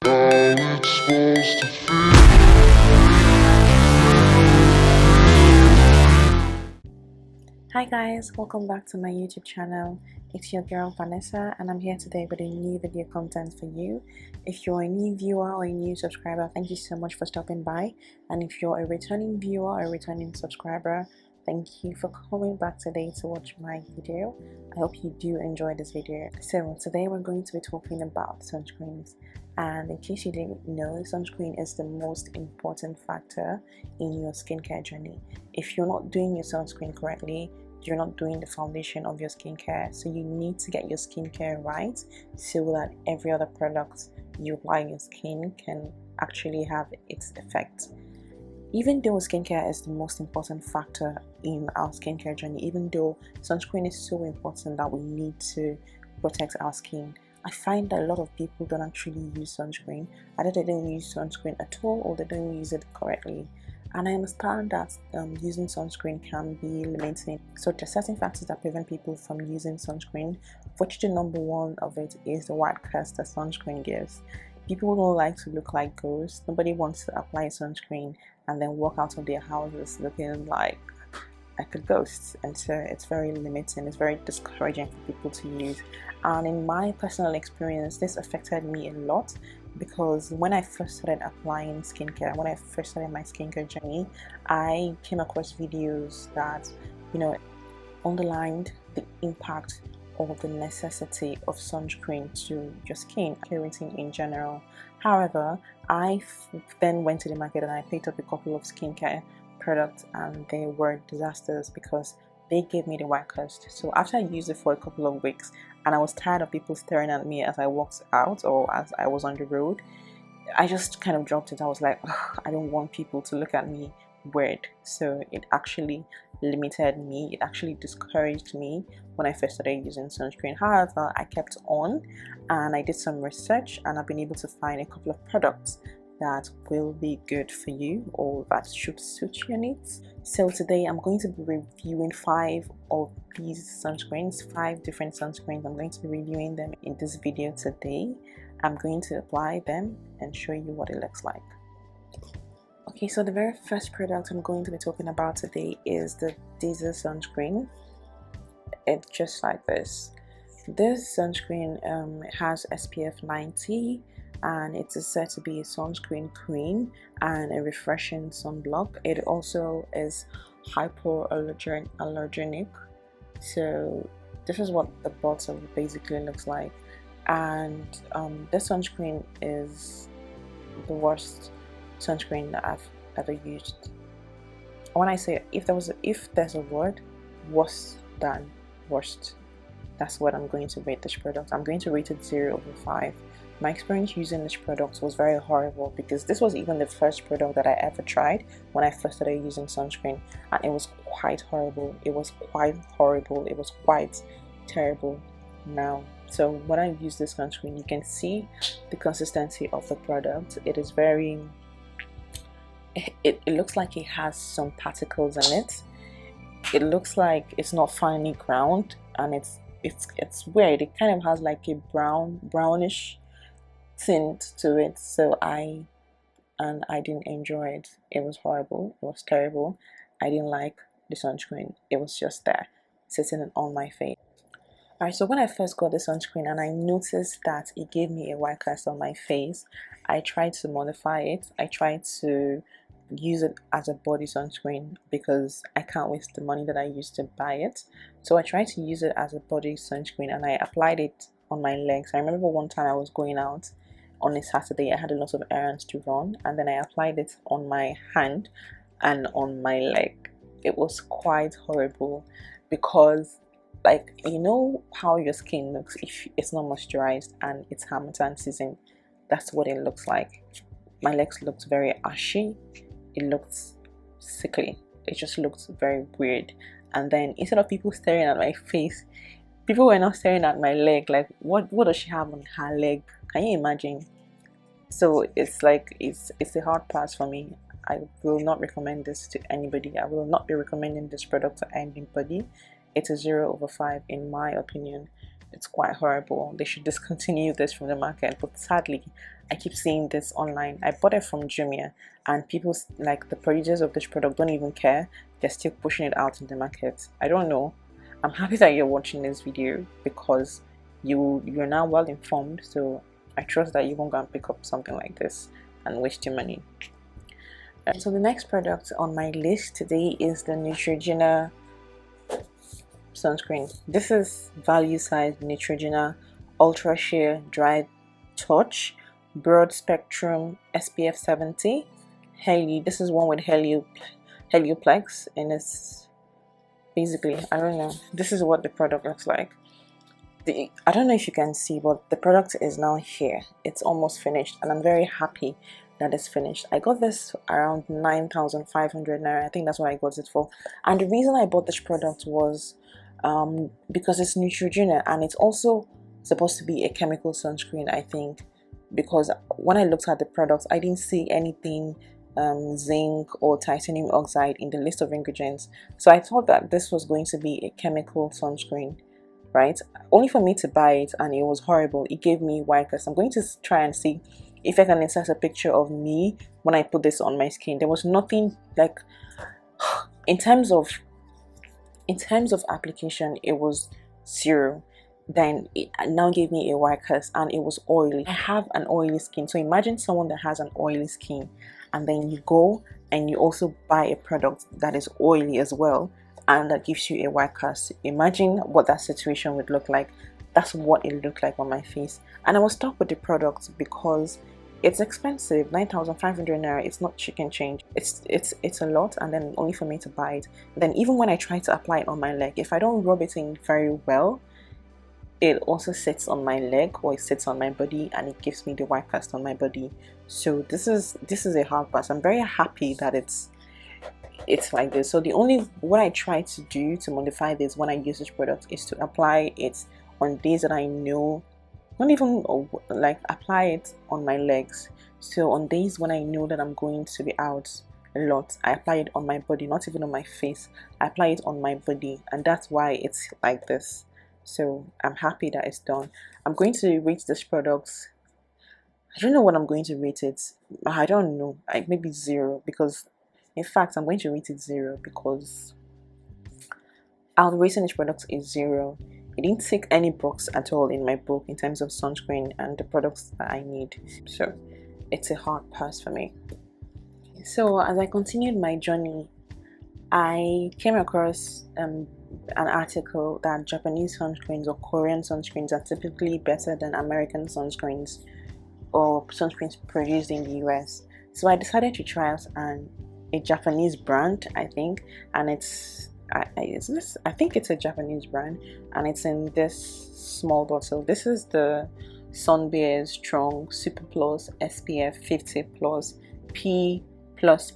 it's supposed to feel. Hi guys, welcome back to my YouTube channel. It's your girl Vanessa and I'm here today with a new video content for you. If you're a new viewer or a new subscriber, thank you so much for stopping by. And if you're a returning viewer or a returning subscriber, thank you for coming back today to watch my video. I hope you do enjoy this video. So today we're going to be talking about sunscreens. And in case you didn't know, sunscreen is the most important factor in your skincare journey. If you're not doing your sunscreen correctly, you're not doing the foundation of your skincare. So you need to get your skincare right so that every other product you apply on your skin can actually have its effect. Even though skincare is the most important factor in our skincare journey, even though sunscreen is so important that we need to protect our skin, I find that a lot of people don't actually use sunscreen. Either they don't use sunscreen at all or they don't use it correctly. And I understand that using sunscreen can be limiting. So there are certain factors that prevent people from using sunscreen, which the number one of it is the white cast that sunscreen gives. People don't like to look like ghosts. Nobody wants to apply sunscreen and then walk out of their houses looking like a ghost, and so it's very limiting, it's very discouraging for people to use. And in my personal experience, this affected me a lot because when I first started applying skincare, when I first started my skincare journey, I came across videos that, you know, underlined the impact or the necessity of sunscreen to your skin, keratin in general. However, I then went to the market and I picked up a couple of skincare products and they were disasters because they gave me the white cast. So after I used it for a couple of weeks and I was tired of people staring at me as I walked out or as I was on the road, I just kind of dropped it. I was like, I don't want people to look at me weird. So it actually limited me, it actually discouraged me when I first started using sunscreen. However, I kept on and I did some research and I've been able to find a couple of products that will be good for you or that should suit your needs. So today I'm going to be reviewing 5 of these sunscreens, 5 different sunscreens. I'm going to be reviewing them in this video today. I'm going to apply them and show you what it looks like. Okay, so the very first product I'm going to be talking about today is the Disaar Sunscreen. It's just like this. This sunscreen has SPF 90 and it is said to be a sunscreen cream and a refreshing sunblock. It also is hypoallergenic. So this is what the bottle basically looks like. And this sunscreen is the worst sunscreen that I've ever used. When I say if there's a word, worse than worst, that's what I'm going to rate this product. I'm going to rate it 0/5. My experience using this product was very horrible because this was even the first product that I ever tried when I first started using sunscreen, and it was quite horrible. It was quite horrible. It was quite terrible now. So when I use this sunscreen, you can see the consistency of the product. It is very, it looks like it has some particles in it. It looks like it's not finely ground, and it's weird. It kind of has like a brownish tint to it. So I didn't enjoy it. It was horrible. It was terrible. I didn't like the sunscreen. It was just there sitting on my face. Alright, so when I first got the sunscreen and I noticed that it gave me a white cast on my face, I tried to modify it. I tried to use it as a body sunscreen because I can't waste the money that I used to buy it. So I tried to use it as a body sunscreen and I applied it on my legs. I remember one time I was going out on a Saturday. I had a lot of errands to run and then I applied it on my hand and on my leg. It was quite horrible because, like, you know how your skin looks if it's not moisturized and it's Hamilton season? That's what it looks like. My legs looked very ashy. It looked sickly. It just looked very weird. And then instead of people staring at my face, people were not staring at my leg. Like, what does she have on her leg? Can you imagine? So it's like it's a hard pass for me. I will not recommend this to anybody. I will not be recommending this product to anybody. It's a 0/5 in my opinion. it's quite horrible. They should discontinue this from the market, but sadly I keep seeing this online. I bought it from Jumia, and people, like the producers of this product, don't even care. They're still pushing it out in the market. I don't know. I'm happy that you're watching this video because you're now well informed, so I trust that you won't go and pick up something like this and waste your money. So the next product on my list today is the Neutrogena sunscreen. This is value size Neutrogena Ultrasheer Dry Touch Broad Spectrum SPF 70 Helio. This is one with Helioplex, and it's basically, I don't know, this is what the product looks like. I don't know if you can see, but the product is now here. It's almost finished, and I'm very happy that it's finished. I got this around 9,500 naira. I think that's what I got it for. And the reason I bought this product was because it's Neutrogena, and it's also supposed to be a chemical sunscreen, I think, because when I looked at the products, I didn't see anything zinc or titanium oxide in the list of ingredients. So I thought that this was going to be a chemical sunscreen, right? Only for me to buy it, and it was horrible. It gave me white cast. I'm going to try and see if I can insert a picture of me when I put this on my skin. There was nothing like in terms of application, it was zero. Then it now gave me a white cast, and it was oily. I have an oily skin, so imagine someone that has an oily skin, and then you go and you also buy a product that is oily as well, and that gives you a white cast. Imagine what that situation would look like. That's what it looked like on my face, and I was stuck with the product because it's expensive. 9,500 naira. It's not chicken change. It's a lot, and then only for me to buy it. Then even when I try to apply it on my leg, if I don't rub it in very well, it also sits on my leg, or it sits on my body, and it gives me the white cast on my body. So this is a hard pass. I'm very happy that it's like this. So what I try to do to modify this when I use this product is to apply it on days that I know, not even like apply it on my legs. So on days when I know that I'm going to be out a lot, I apply it on my body, not even on my face. I apply it on my body, and that's why it's like this. So I'm happy that it's done. I'm going to rate this product. I don't know what I'm going to rate it. I don't know. Maybe 0, because in fact I'm going to rate it 0 because our rating this product is 0. It didn't tick any box at all in my book in terms of sunscreen and the products that I need. So it's a hard pass for me. So as I continued my journey, I came across an article that Japanese sunscreens or Korean sunscreens are typically better than American sunscreens or sunscreens produced in the US. So I decided to try out a Japanese brand, I think, and I think it's a Japanese brand, and it's in this small bottle. This is the Sunbear Strong Super Plus SPF 50 Plus P plus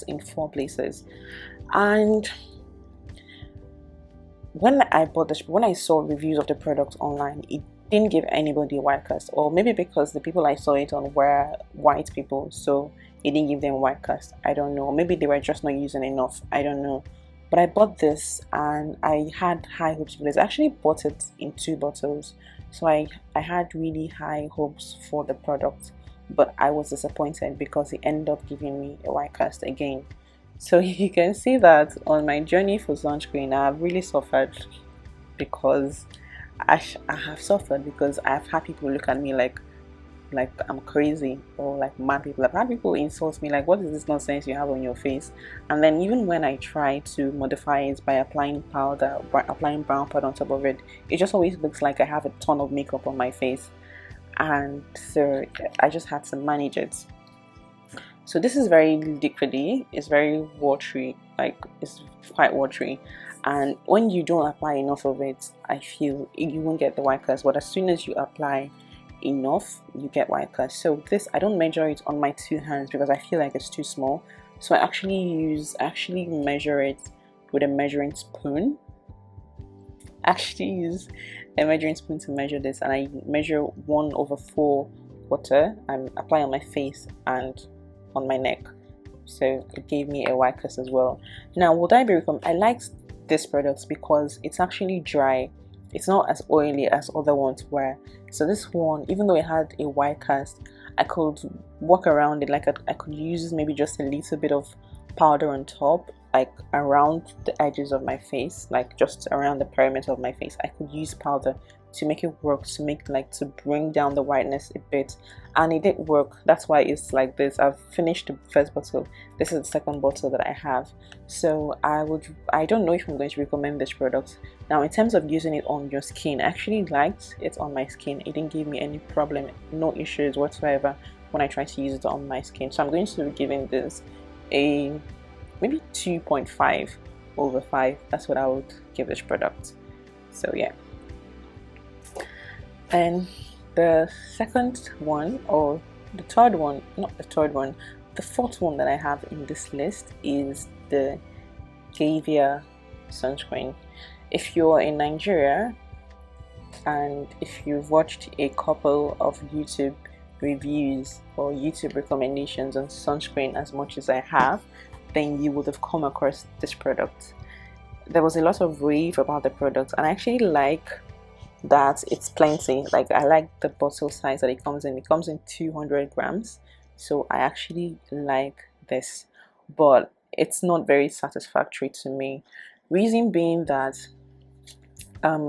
in 4 places. And when I saw reviews of the product online, it didn't give anybody a white cast, or maybe because the people I saw it on were white people, so it didn't give them white cast. I don't know. Maybe they were just not using enough. I don't know. But I bought this, and I had high hopes for this. I actually bought it in 2 bottles, so I had really high hopes for the product, but I was disappointed because it ended up giving me a white cast again. So you can see that on my journey for sunscreen, I've really suffered because I have suffered because I've had people look at me like I'm crazy, or like mad people. I've had people insult me like, what is this nonsense you have on your face? And then even when I try to modify it by applying powder, by applying brown powder on top of it, it just always looks like I have a ton of makeup on my face. And so I just had to manage it. So this is very liquidy, it's very watery, like it's quite watery, and when you don't apply enough of it, I feel you won't get the white cast, but as soon as you apply enough, you get white cast. So this, I don't measure it on my 2 hands because I feel like it's too small, so I actually measure it with a measuring spoon. I actually use a measuring spoon to measure this, and I measure 1/4 water and apply on my face and on my neck. So it gave me a white cast as well. Now, would I be recommending? I liked this product because it's actually dry. it's not as oily as other ones were. So this one, even though it had a white cast, I could walk around it. Like I could use maybe just a little bit of powder on top, like around the edges of my face, like just around the perimeter of my face. I could use powder to make it work, to bring down the whiteness a bit, and it did work. That's why it's like this. I've finished the first bottle. This is the second bottle that I have. So I don't know if I'm going to recommend this product. Now, in terms of using it on your skin, I actually liked it on my skin. It didn't give me any problem, no issues whatsoever when I tried to use it on my skin. So I'm going to be giving this a maybe 2.5 over 5. That's what I would give this product. So yeah. And the second one, or the third one, not the third one, the fourth one that I have in this list is the Gavia Sunscreen. If you're in Nigeria and if you've watched a couple of YouTube reviews or YouTube recommendations on sunscreen as much as I have, then you would have come across this product. There was a lot of rave about the product, and I actually like that it's plenty. Like, I like the bottle size that it comes in. It comes in 200 grams, so I actually like this, but it's not very satisfactory to me. Reason being that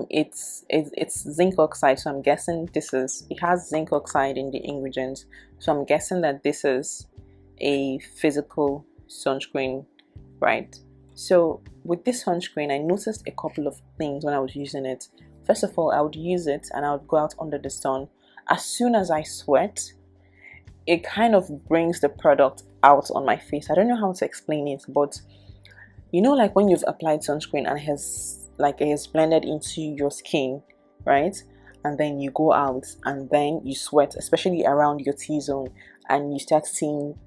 it's zinc oxide, so I'm guessing it has zinc oxide in the ingredients, so I'm guessing that this is a physical sunscreen, right? So with this sunscreen, I noticed a couple of things when I was using it. First of all, I would use it and I would go out under the sun. As soon as I sweat, it kind of brings the product out on my face. I don't know how to explain it, but you know, like when you've applied sunscreen and it has blended into your skin, right? And then you go out and then you sweat, especially around your T-zone, and you start seeing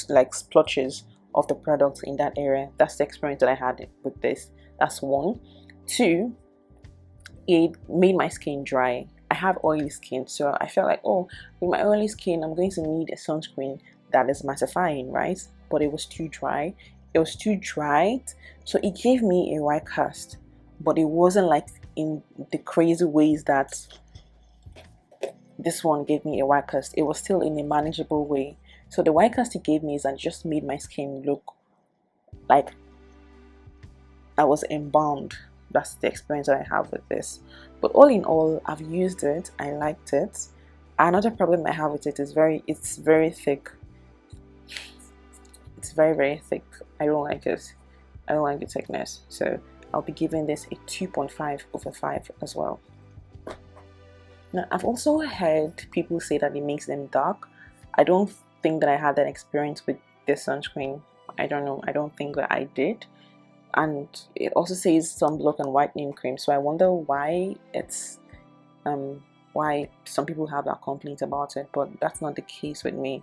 like splotches of the product in that area. That's the experience that I had with this. That's one. Two, it made my skin dry. I have oily skin, so I felt like, oh, with my oily skin, I'm going to need a sunscreen that is mattifying, right? But it was too dry. It was too dry, so it gave me a white cast, but it wasn't like in the crazy ways that this one gave me a white cast. It was still in a manageable way. So the white cast it gave me is that it just made my skin look like I was embalmed. That's the experience that I have with this. But all in all, I've used it. I liked it. Another problem I have with it is it's very thick. It's very, very thick. I don't like it. I don't like the thickness. So I'll be giving this a 2.5 over 5 as well. Now, I've also heard people say that it makes them dark. I don't think that I had that experience with this sunscreen. I don't know. I don't think that I did. And it also says sunblock and whitening cream, so I wonder why it's why some people have that complaint about it, but that's not the case with me.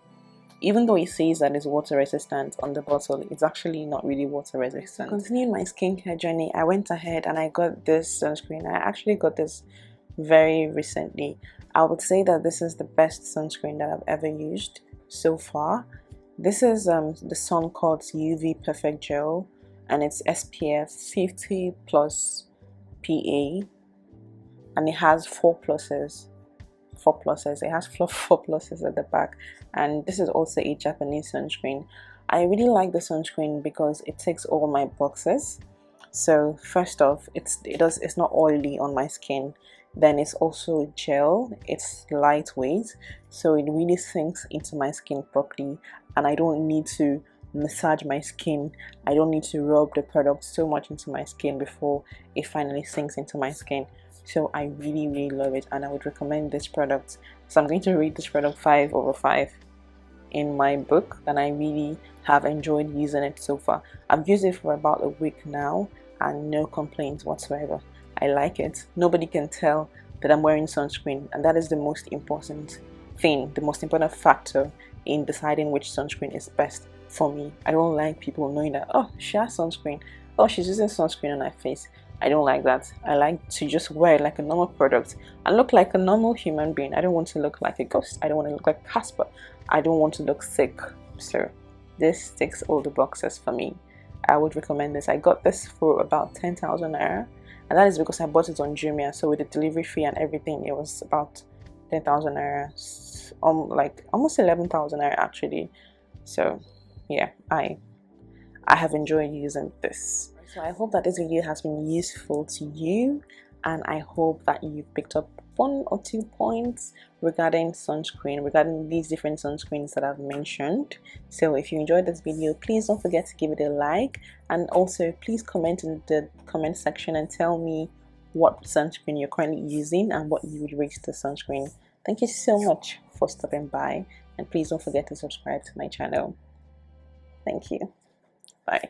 Even though it says that it's water resistant on the bottle, it's actually not really water resistant. Continuing my skincare journey, I went ahead and I got this sunscreen. I actually got this very recently. I would say that this is the best sunscreen that I've ever used so far. This is the Suncut UV Perfect Gel, and it's SPF 50 plus PA, and it has 4 pluses. It has 4 pluses at the back, and this is also a Japanese sunscreen. I really like the sunscreen because it ticks all my boxes. So first off, it's not oily on my skin. Then it's also gel. It's lightweight, so it really sinks into my skin properly, and I don't need to massage my skin. I don't need to rub the product so much into my skin before it finally sinks into my skin. So I really, really love it, and I would recommend this product. So I'm going to rate this product 5 over 5 in my book, and I really have enjoyed using it so far. I've used it for about a week now and no complaints whatsoever. I like it. Nobody can tell that I'm wearing sunscreen, and that is the most important thing, the most important factor in deciding which sunscreen is best for me. I don't like people knowing that, oh, she has sunscreen, oh, she's using sunscreen on her face. I don't like that. I like to just wear it like a normal product and look like a normal human being. I don't want to look like a ghost. I don't want to look like Casper. I don't want to look sick. So this ticks all the boxes for me. I would recommend this. I got this for about 10,000 naira, and that is because I bought it on Jumia. So with the delivery fee and everything, it was about 10,000 naira, like almost 11,000 naira actually. So yeah, I have enjoyed using this. So I hope that this video has been useful to you, and I hope that you picked up 1 or 2 points regarding sunscreen, regarding these different sunscreens that I've mentioned. So if you enjoyed this video, please don't forget to give it a like, and also please comment in the comment section and tell me what sunscreen you're currently using and what you would rate the sunscreen. Thank you so much for stopping by, and please don't forget to subscribe to my channel. Thank you. Bye.